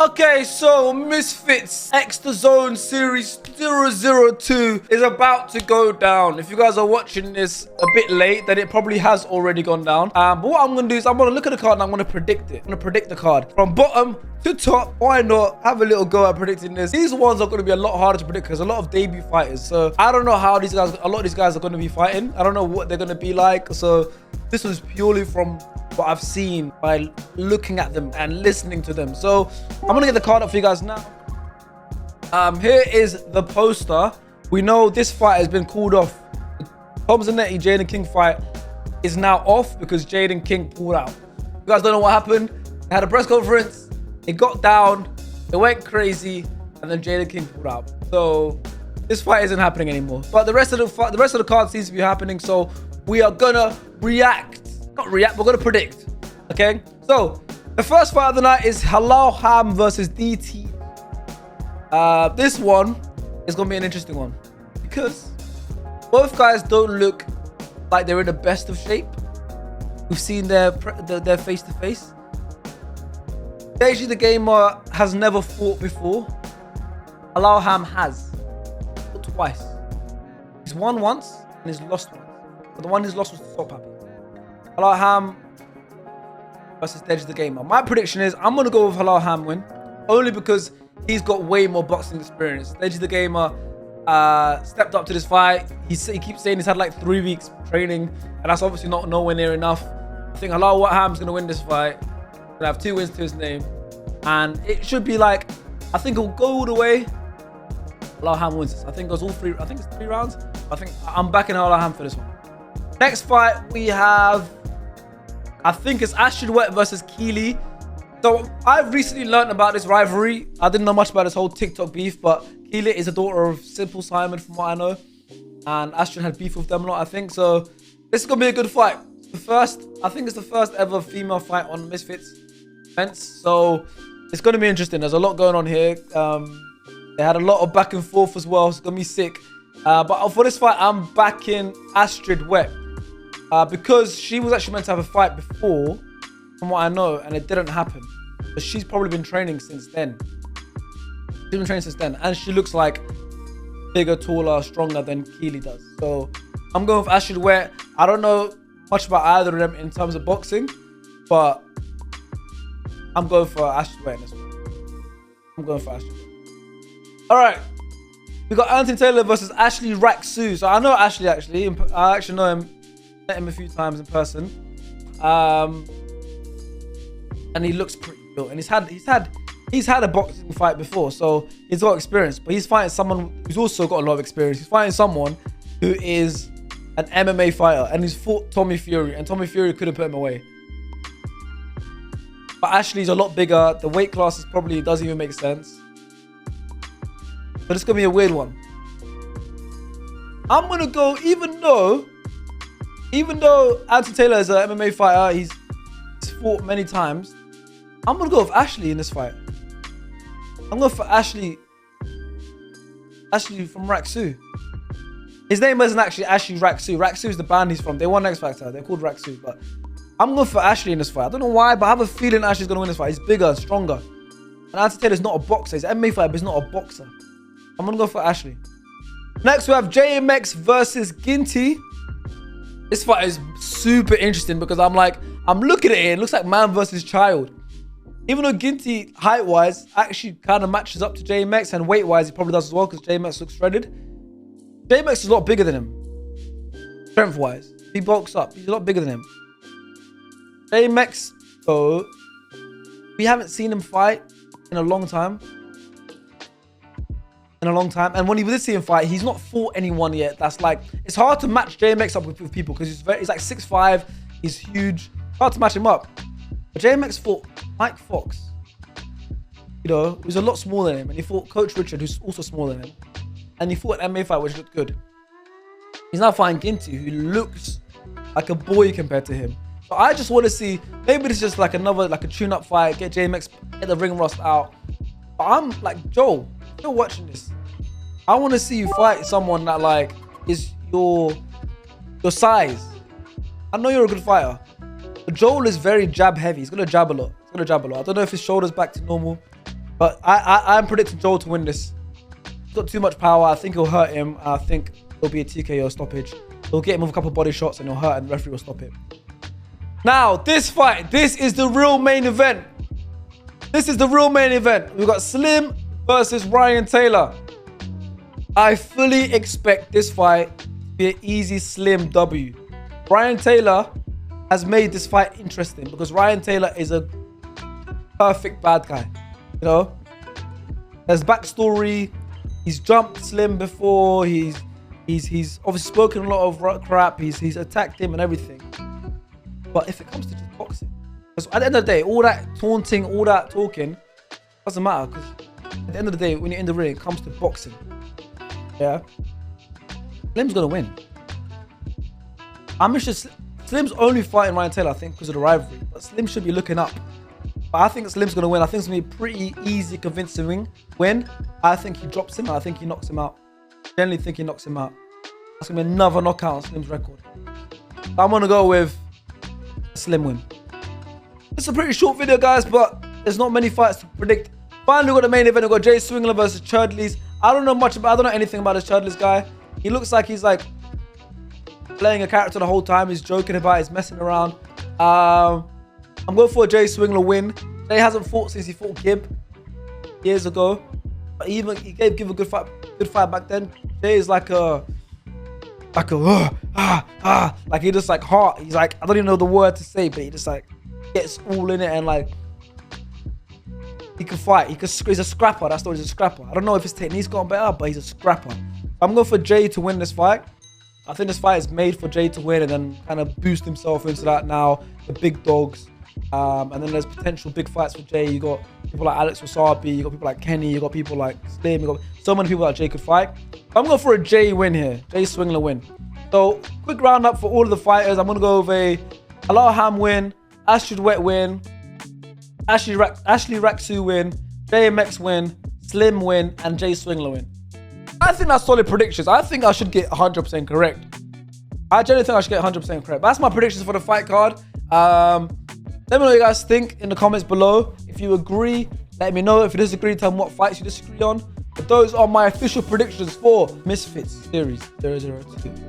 Okay, so Misfits X the Zone Series 002 is about to go down. If you guys are watching this a bit late, then it probably has already gone down. But what I'm going to do is I'm going to look at the card and I'm going to predict it. I'm going to predict the card from bottom to top. Why not have a little go at predicting this? These ones are going to be a lot harder to predict because a lot of debut fighters. So I don't know how these guys, a lot of these guys are going to be fighting. I don't know what they're going to be like. So this was purely from what I've seen by looking at them and listening to them. So I'm gonna get the card up for you guys now. Here is the poster. We know this fight has been called off. The Tom Zanetti Jaden King fight is now off because Jaden King pulled out. You guys don't know what happened. They had a press conference, it got down, it went crazy, and then Jaden King pulled out. So this fight isn't happening anymore. But the rest of the card seems to be happening. So we are gonna react. Not react, we're gonna predict. Okay, so the first fight of the night is Halal Ham versus DT. This one is gonna be an interesting one because both guys don't look like they're in the best of shape. We've seen their face to face. Deji the Gamer has never fought before. Halal Ham has fought twice. He's won once and he's lost once. But the one he's lost was to Top Happy. Halal Ham versus Deji the Gamer. My prediction is I'm going to go with Halal Ham win. Only because he's got way more boxing experience. Deji the Gamer stepped up to this fight. He keeps saying he's had like 3 weeks training. And that's obviously not nowhere near enough. I think Halal Ham's going to win this fight. He's going to have 2 wins to his name. And it should be like, I think it'll go all the way. Halal Ham wins this. I think it goes all 3. I think it's 3 rounds. I think I'm backing Halal Ham for this one. Next fight we have, I think it's Astrid Wet versus Keely. So I've recently learned about this rivalry. I didn't know much about this whole TikTok beef, but Keely is the daughter of Simple Simon from what I know. And Astrid had beef with them a lot, I think. So this is going to be a good fight. I think it's the first ever female fight on Misfits events. So it's going to be interesting. There's a lot going on here. They had a lot of back and forth as well. It's going to be sick. But for this fight, I'm backing Astrid Wet. Because she was actually meant to have a fight before, from what I know, and it didn't happen. But she's probably been training since then. She's been training since then, and she looks like bigger, taller, stronger than Keely does. So I'm going with Astrid Wet. I don't know much about either of them in terms of boxing, but I'm going for Astrid Wet in this one. I'm going for Astrid Wet. All right. We got Anthony Taylor versus Ashley Raksu. So I know Ashley actually. I actually know him. Met him a few times in person, and he looks pretty built. And he's had a boxing fight before, so he's got experience. But he's fighting someone who's also got a lot of experience. He's fighting someone who is an MMA fighter, and he's fought Tommy Fury, and Tommy Fury couldn't put him away. But Ashley's a lot bigger. The weight class probably doesn't even make sense. But it's gonna be a weird one. I'm gonna go, even though Anthony Taylor is an MMA fighter, he's fought many times. I'm gonna go with Ashley in this fight. I'm going for Ashley from Raksu. His name isn't actually Ashley Raksu. Raksu is the band he's from. They won X Factor. They're called Raksu. But I'm going for Ashley in this fight. I don't know why, but I have a feeling Ashley's gonna win this fight. He's bigger, stronger. And Anthony Taylor's not a boxer. He's an MMA fighter, but he's not a boxer. I'm gonna go for Ashley. Next we have JMX versus Ginty. This fight is super interesting because I'm looking at it, it looks like man versus child. Even though Ginty, height-wise, actually kind of matches up to JMX, and weight-wise, he probably does as well because JMX looks shredded. JMX is a lot bigger than him. Strength-wise. He bulks up. He's a lot bigger than him. JMX, though, we haven't seen him fight in a long time. And when we did see him fight, he's not fought anyone yet. That's like, it's hard to match JMX up with people because he's like 6'5", he's huge. Hard to match him up. But JMX fought Mike Fox, you know, who's a lot smaller than him, and he fought Coach Richard, who's also smaller than him, and he fought an MMA fight which looked good. He's now fighting Ginty, who looks like a boy compared to him. So I just want to see, maybe this is just like another, like a tune-up fight, get JMX, get the ring rust out. But I'm like, Joel, you're watching this. I want to see you fight someone that like is your size. I know you're a good fighter. But Joel is very jab heavy. He's gonna jab a lot. I don't know if his shoulder's back to normal. But I'm predicting Joel to win this. He's got too much power. I think he'll hurt him. I think it'll be a TKO stoppage. He'll get him with a couple body shots and he'll hurt and the referee will stop it. Now, this fight, this is the real main event. This is the real main event. We've got Slim versus Ryan Taylor. I fully expect this fight to be an easy Slim W. Ryan Taylor has made this fight interesting because Ryan Taylor is a perfect bad guy. You know, there's backstory. He's jumped Slim before. He's obviously spoken a lot of crap. He's attacked him and everything. But if it comes to just boxing, because at the end of the day, all that taunting, all that talking doesn't matter. Because at the end of the day, when you're in the ring, it comes to boxing. Yeah, Slim's gonna win. Slim's only fighting Ryan Taylor, I think, because of the rivalry. But Slim should be looking up. But I think Slim's gonna win. I think it's gonna be a pretty easy, convincing win. I think he drops him. I think he knocks him out. Generally think he knocks him out. That's gonna be another knockout on Slim's record. I'm gonna go with a Slim win. It's a pretty short video, guys, but there's not many fights to predict. Finally, we got the main event. We got Jay Swingler versus Cherdleys. I don't know anything about this Cherdleys guy. He looks like he's like playing a character the whole time. He's joking about it. He's messing around. I'm going for a Jay Swingler win. Jay hasn't fought since he fought Gib years ago. But he gave Gib a good fight back then. Jay is like he just like heart. He's like, I don't even know the word to say, but he just like gets all in it and like he can fight. He's a scrapper. That's what he's a scrapper. I don't know if his technique's gotten better, but he's a scrapper. I'm going for Jay to win this fight. I think this fight is made for Jay to win and then kind of boost himself into that now, the big dogs. And then there's potential big fights for Jay. You got people like Alex Wasabi, you got people like Kenny, you got people like Slim, you got so many people that Jay could fight. I'm going for a Jay win here, Jay Swingler win. So quick roundup for all of the fighters. I'm going to go with a Alaham win, Astrid Wet win, Ashley Raksu win, JMX win, Slim win, and Jay Swingler win. I think that's solid predictions. I think I should get 100% correct. I generally think I should get 100% correct. But that's my predictions for the fight card. Let me know what you guys think in the comments below. If you agree, let me know. If you disagree, tell me what fights you disagree on. But those are my official predictions for Misfits Series 002.